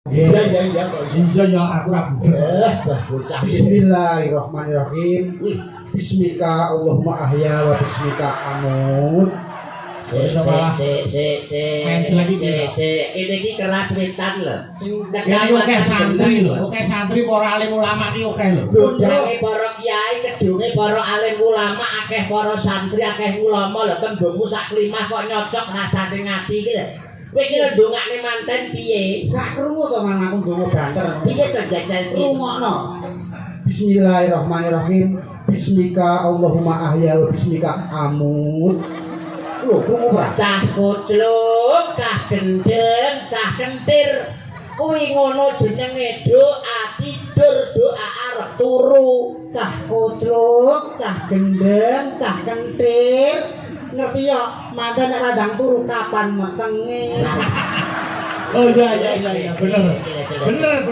Iya kok iya ya aku ra budek. bocah. Bismillahirrahmanirrahim. Bismika Allahumma ahya wa bismika amut. Ini ki keras wetan lho. Sing Ini oke santri lho, oke santri para alim ulama ki oke lho. Gedunge para kiai, gedunge para alim ulama, akeh para santri, akeh ulama lho tembungmu sak klimah kok nyocok rasane ngati iki lho. Kowe iki lho ndongakne manten piye? Gak krungu to mang aku ndonga banter. Piye to jajal piye? Rungokno. Bismillahirrahmanirrahim. Bismika Allahumma ahya wa bismika amut. Lho, krungu ora? Cah kucluk, cah gendeng, cah kentir. Kuwi ngono jenenge doa tidur, doa arep turu. Cah kocluk, cah gendeng, cah kentir. Ngerti ya, manten nek radang turu kapan metenge. Oh iya bener. Bener.